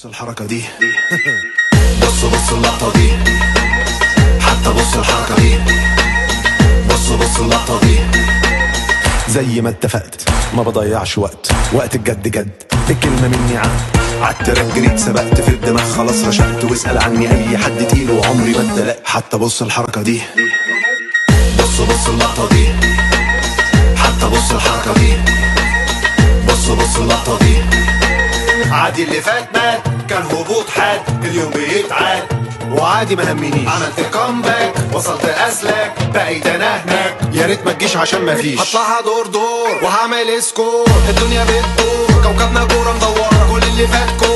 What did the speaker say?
بص الحركة دي. بص اللقطة دي. حتى بص الحركة دي. بص اللقطة دي. زي ما اتفقت ما بضيعش وقت الجد جد، الكلمة مني عالتراك جريت سبقت في الدماغ خلاص رشقت، واسأل عني اي حد تقيل وعمري ما اتدلقت. حتى بص الحركة دي. بص اللقطة دي. حتى بص الحركة دي. بص اللقطة دي. عادي اللي فات مات، كان هبوط حاد، اليوم بيتعاد وعادي ما همنيش. عملت كومباك وصلت اسلاك، بقيت انا هناك، يا ريت ما تجيش عشان ما فيش. هطلعها دور وهعمل سكور، الدنيا بتدور كوكبنا كوره مدوره، كل اللي فات كوره